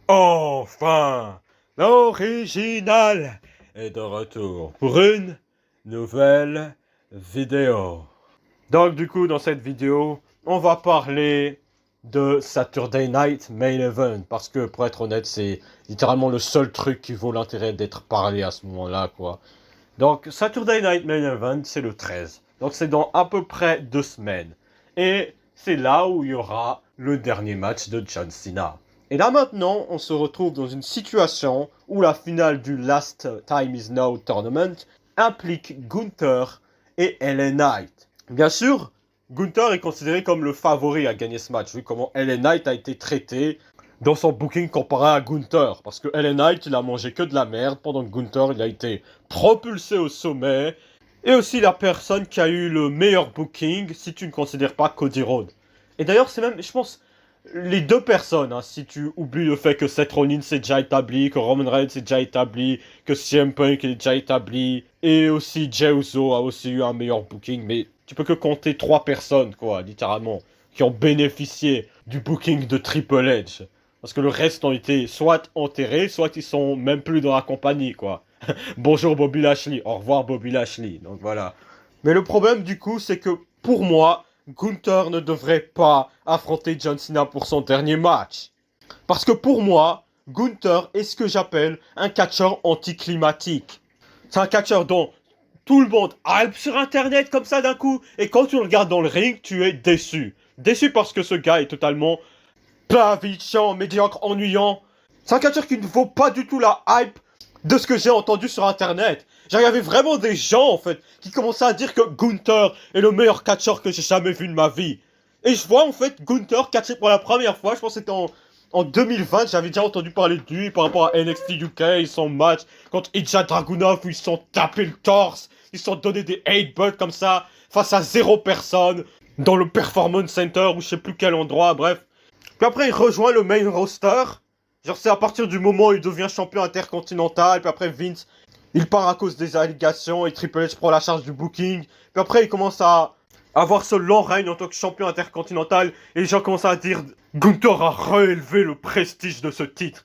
Enfin, l'original est de retour pour une nouvelle vidéo. Donc du coup, dans cette vidéo, on va parler de Saturday Night Main Event. Parce que, pour être honnête, c'est littéralement le seul truc qui vaut l'intérêt d'être parlé à ce moment-là, quoi. Donc, Saturday Night Main Event, c'est le 13. Donc c'est dans à peu près 2 semaines. Et c'est là où il y aura le dernier match de John Cena. Et là maintenant, on se retrouve dans une situation où la finale du Last Time Is Now Tournament implique Gunther et LA Knight. Bien sûr, Gunther est considéré comme le favori à gagner ce match, vu comment LA Knight a été traité dans son booking comparé à Gunther. Parce que LA Knight, il a mangé que de la merde, pendant que Gunther, il a été propulsé au sommet. Et aussi la personne qui a eu le meilleur booking, si tu ne considères pas Cody Rhodes. Et d'ailleurs, c'est même, je pense, les deux personnes, hein, si tu oublies le fait que Seth Rollins c'est déjà établi, que Roman Reigns c'est déjà établi, que CM Punk est déjà établi, et aussi Jey Uso a aussi eu un meilleur booking, mais tu peux que compter 3 personnes, quoi, littéralement, qui ont bénéficié du booking de Triple H. Parce que le reste ont été soit enterrés, soit ils sont même plus dans la compagnie, quoi. Bonjour Bobby Lashley, au revoir Bobby Lashley, donc voilà. Mais le problème du coup, c'est que pour moi, Gunther ne devrait pas affronter John Cena pour son dernier match. Parce que pour moi, Gunther est ce que j'appelle un catcheur anticlimatique. C'est un catcheur dont tout le monde hype sur internet comme ça d'un coup, et quand tu le regardes dans le ring, tu es déçu. Déçu parce que ce gars est totalement plat, chiant, médiocre, ennuyant. C'est un catcheur qui ne vaut pas du tout la hype de ce que j'ai entendu sur internet. Genre, il y avait vraiment des gens, en fait, qui commençaient à dire que Gunther est le meilleur catcheur que j'ai jamais vu de ma vie. Et je vois, en fait, Gunther catcher pour la première fois, je pense que c'était en 2020, j'avais déjà entendu parler de lui par rapport à NXT UK, et son match contre Ilja Dragunov, où ils se sont tapés le torse, ils se sont donné des 8-butt comme ça, face à 0 personne, dans le Performance Center, ou je sais plus quel endroit, bref. Puis après, il rejoint le main roster. Genre, c'est à partir du moment où il devient champion intercontinental. Puis après, Vince, il part à cause des allégations et Triple H prend la charge du booking. Puis après, il commence à avoir ce long règne en tant que champion intercontinental. Et les gens commencent à dire Gunther a réélevé le prestige de ce titre.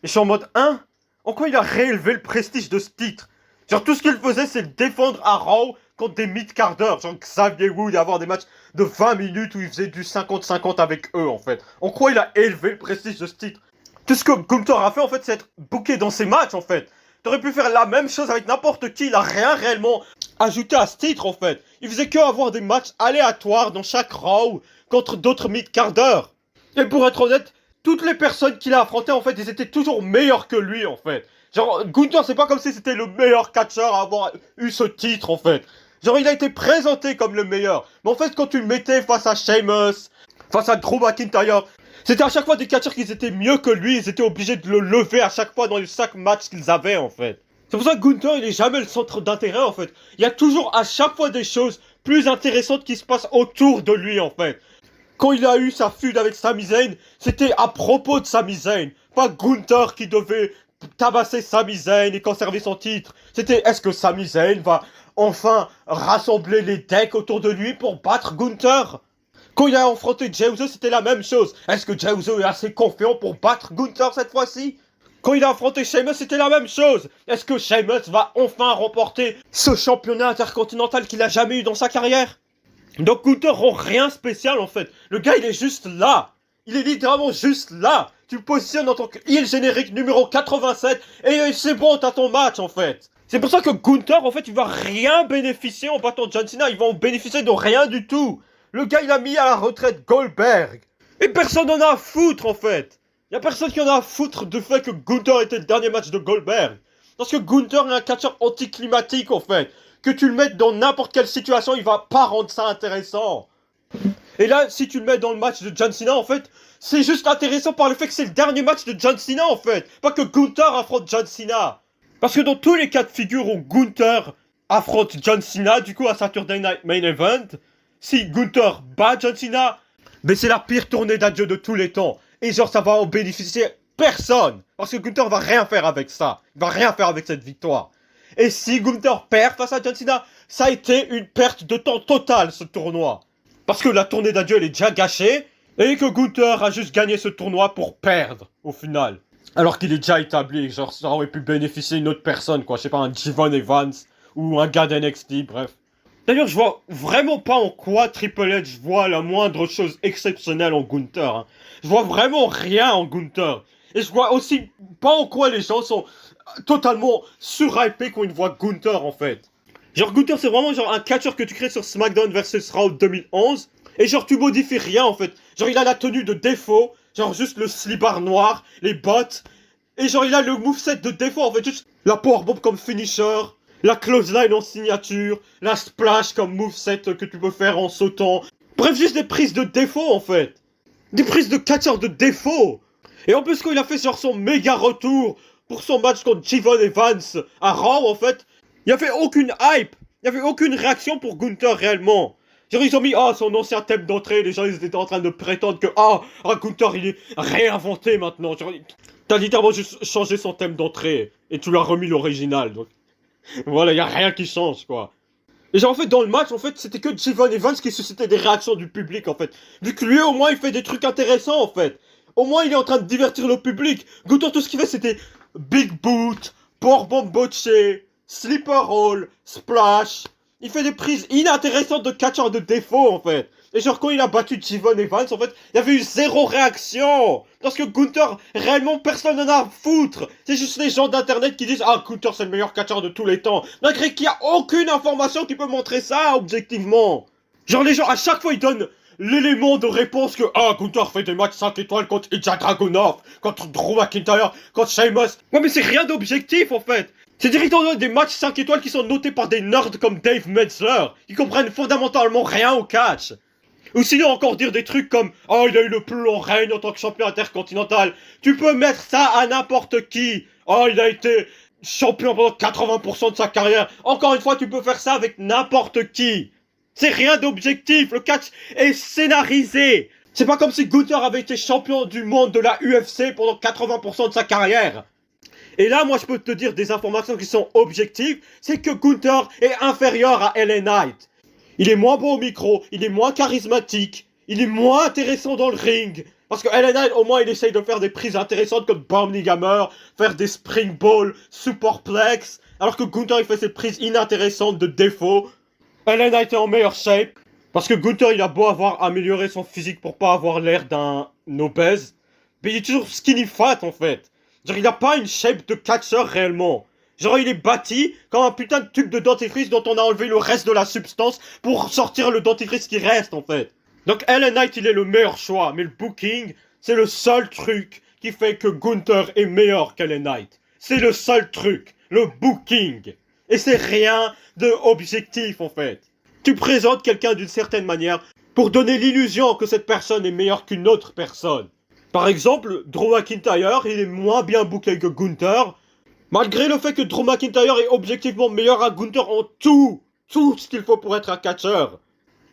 Et je suis en mode, hein? En quoi il a réélevé le prestige de ce titre? Genre, tout ce qu'il faisait, c'est défendre à Raw contre des mid-carders. Genre, Xavier Woods, y avoir des matchs de 20 minutes où il faisait du 50-50 avec eux, en fait. En quoi il a élevé le prestige de ce titre? Tout ce que Gunther a fait, en fait, c'est être booké dans ses matchs, en fait. T'aurais pu faire la même chose avec n'importe qui, il a rien réellement ajouté à ce titre, en fait. Il faisait que avoir des matchs aléatoires dans chaque Raw contre d'autres mid-carders. Et pour être honnête, toutes les personnes qu'il a affrontées, en fait, ils étaient toujours meilleurs que lui, en fait. Genre, Gunther, c'est pas comme si c'était le meilleur catcheur à avoir eu ce titre, en fait. Genre, il a été présenté comme le meilleur. Mais en fait, quand tu le mettais face à Sheamus, face à Drew McIntyre, c'était à chaque fois des catcheurs qui étaient mieux que lui. Ils étaient obligés de le lever à chaque fois dans les 5 matchs qu'ils avaient, en fait. C'est pour ça que Gunther, il est jamais le centre d'intérêt, en fait. Il y a toujours à chaque fois des choses plus intéressantes qui se passent autour de lui, en fait. Quand il a eu sa feud avec Sami Zayn, c'était à propos de Sami Zayn. Pas Gunther qui devait tabasser Sami Zayn et conserver son titre. C'était est-ce que Sami Zayn va enfin rassembler les decks autour de lui pour battre Gunther? Quand il a affronté Jey Uso, c'était la même chose. Est-ce que Jey Uso est assez confiant pour battre Gunther cette fois-ci? Quand il a affronté Sheamus, c'était la même chose. Est-ce que Sheamus va enfin remporter ce championnat intercontinental qu'il a jamais eu dans sa carrière? Donc Gunther rend rien spécial en fait. Le gars il est juste là. Il est littéralement juste là. Tu le positionnes en tant que heel générique numéro 87 et c'est bon, t'as ton match en fait. C'est pour ça que Gunther en fait il va rien bénéficier en battant John Cena. Il va en bénéficier de rien du tout. Le gars il a mis à la retraite Goldberg. Et personne n'en a à foutre en fait. Y a personne qui en a à foutre du fait que Gunther était le dernier match de Goldberg. Parce que Gunther est un catcheur anticlimatique en fait. Que tu le mettes dans n'importe quelle situation, il va pas rendre ça intéressant. Et là, si tu le mets dans le match de John Cena, en fait, c'est juste intéressant par le fait que c'est le dernier match de John Cena, en fait. Pas que Gunther affronte John Cena. Parce que dans tous les cas de figure où Gunther affronte John Cena, du coup à Saturday Night Main Event, si Gunther bat John Cena, mais c'est la pire tournée d'adieu de tous les temps. Et genre, ça va en bénéficier personne. Parce que Gunther va rien faire avec ça. Il va rien faire avec cette victoire. Et si Gunther perd face à John Cena, ça a été une perte de temps totale ce tournoi. Parce que la tournée d'adieu elle est déjà gâchée et que Gunther a juste gagné ce tournoi pour perdre au final. Alors qu'il est déjà établi, genre ça aurait pu bénéficier une autre personne, quoi. Je sais pas, un Jevon Evans ou un gars d'NXT, bref. D'ailleurs, je vois vraiment pas en quoi Triple H voit la moindre chose exceptionnelle en Gunther. Hein. Je vois vraiment rien en Gunther. Et je vois aussi pas en quoi les gens sont totalement surhypés quand ils voient Gunther, en fait. Genre, Gunther, c'est vraiment genre un catcher que tu crées sur SmackDown versus Raw 2011. Et genre, tu modifies rien, en fait. Genre, il a la tenue de défaut. Genre, juste le slibard noir, les bottes. Et genre, il a le moveset de défaut, en fait. Juste la powerbomb comme finisher. La clothesline en signature. La splash comme moveset que tu peux faire en sautant. Bref, juste des prises de défaut, en fait. Des prises de catcher de défaut. Et en plus, quand il a fait genre son méga retour pour son match contre Jevon Evans à Raw, en fait, il n'y avait aucune hype. Il n'y avait aucune réaction pour Gunther réellement. Genre, ils ont mis, son ancien thème d'entrée. Les gens, ils étaient en train de prétendre que, Gunther, il est réinventé maintenant. Genre, t'as littéralement juste changé son thème d'entrée. Et tu l'as remis l'original. Donc, voilà, il n'y a rien qui change, quoi. Et genre, en fait, dans le match, en fait, c'était que Jevon Evans qui suscitait des réactions du public, en fait. Vu que lui, au moins, il fait des trucs intéressants, en fait. Au moins, il est en train de divertir le public. Gunther, tout ce qu'il fait, c'était Big Boot, powerbomb botché, sleeper roll, splash. Il fait des prises inintéressantes de catcheurs de défaut, en fait. Et genre, quand il a battu Jevon Evans, en fait, il y avait eu zéro réaction. Parce que Gunther, réellement, personne n'en a à foutre. C'est juste les gens d'internet qui disent, Gunther, c'est le meilleur catcheur de tous les temps. Malgré qu'il n'y a aucune information qui peut montrer ça, objectivement. Genre, les gens, à chaque fois, ils donnent l'élément de réponse que, Gunther fait des matchs 5 étoiles contre Ilja Dragunov, contre Drew McIntyre, contre Sheamus. Ouais, mais c'est rien d'objectif, en fait. C'est directement des matchs 5 étoiles qui sont notés par des nerds comme Dave Metzler, qui comprennent fondamentalement rien au catch. Ou sinon encore dire des trucs comme il a eu le plus long règne en tant que champion intercontinental. Tu peux mettre ça à n'importe qui. Il a été champion pendant 80% de sa carrière. Encore une fois, tu peux faire ça avec n'importe qui. C'est rien d'objectif. Le catch est scénarisé. C'est pas comme si Gunther avait été champion du monde de la UFC pendant 80% de sa carrière. Et là, moi, je peux te dire des informations qui sont objectives. C'est que Gunther est inférieur à LA Knight. Il est moins bon au micro, il est moins charismatique, il est moins intéressant dans le ring. Parce que LA Knight, au moins, il essaye de faire des prises intéressantes comme Bombing Hammer, faire des springballs, superplex. Alors que Gunther, il fait ses prises inintéressantes de défaut. LA Knight est en meilleure shape. Parce que Gunther, il a beau avoir amélioré son physique pour pas avoir l'air d'un obèse. Mais il est toujours skinny fat, en fait. Genre, il a pas une shape de catcher réellement. Genre, il est bâti comme un putain de tube de dentifrice dont on a enlevé le reste de la substance pour sortir le dentifrice qui reste, en fait. Donc, LA Knight, il est le meilleur choix, mais le booking, c'est le seul truc qui fait que Gunther est meilleur qu'LA Knight. C'est le seul truc, le booking. Et c'est rien de objectif, en fait. Tu présentes quelqu'un d'une certaine manière pour donner l'illusion que cette personne est meilleure qu'une autre personne. Par exemple, Drew McIntyre, il est moins bien booké que Gunther, malgré le fait que Drew McIntyre est objectivement meilleur à Gunther en tout ce qu'il faut pour être un catcheur.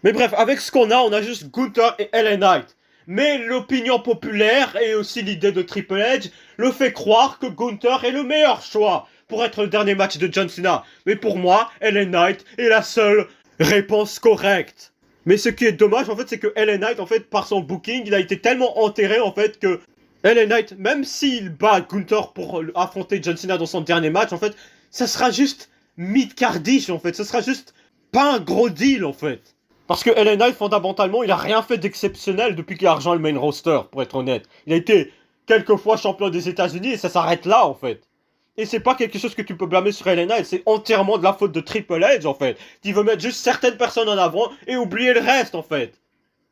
Mais bref, avec ce qu'on a, on a juste Gunther et LA Knight. Mais l'opinion populaire et aussi l'idée de Triple H le fait croire que Gunther est le meilleur choix pour être le dernier match de John Cena. Mais pour moi, LA Knight est la seule réponse correcte. Mais ce qui est dommage, en fait, c'est que LA Knight, en fait, par son booking, il a été tellement enterré, en fait, que LA Knight, même s'il bat Gunther pour affronter John Cena dans son dernier match, en fait, ça sera juste mid-cardish, en fait. Ça sera juste pas un gros deal, en fait. Parce que LA Knight, fondamentalement, il a rien fait d'exceptionnel depuis qu'il a rejoint le main roster, pour être honnête. Il a été quelques fois champion des États-Unis et ça s'arrête là, en fait. Et c'est pas quelque chose que tu peux blâmer sur LA Knight, c'est entièrement de la faute de Triple H, en fait. Qui veut mettre juste certaines personnes en avant et oublier le reste, en fait.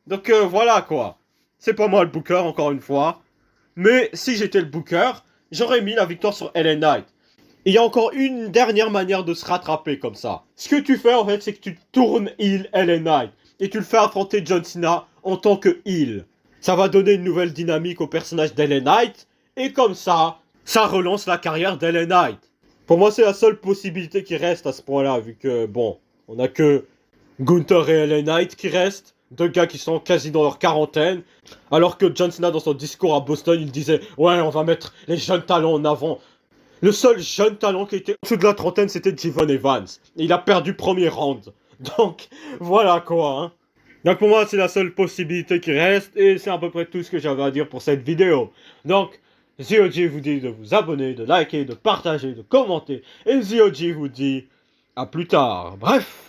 Donc voilà, quoi. C'est pas moi le booker, encore une fois. Mais si j'étais le booker, j'aurais mis la victoire sur LA Knight. Il y a encore une dernière manière de se rattraper comme ça. Ce que tu fais, en fait, c'est que tu tournes heel LA Knight. Et tu le fais affronter John Cena en tant que heel. Ça va donner une nouvelle dynamique au personnage d'LA Knight. Et comme ça relance la carrière d'LA Knight. Pour moi, c'est la seule possibilité qui reste à ce point-là, vu que, bon, on a que Gunther et LA Knight qui restent. Deux gars qui sont quasi dans leur quarantaine. Alors que John Cena, dans son discours à Boston, il disait « Ouais, on va mettre les jeunes talents en avant. » Le seul jeune talent qui était en dessous de la trentaine, c'était Jevon Evans. Et il a perdu premier round. Donc, voilà quoi, hein. Donc pour moi, c'est la seule possibilité qui reste. Et c'est à peu près tout ce que j'avais à dire pour cette vidéo. Donc, ZOG vous dit de vous abonner, de liker, de partager, de commenter. Et ZOG vous dit à plus tard. Bref.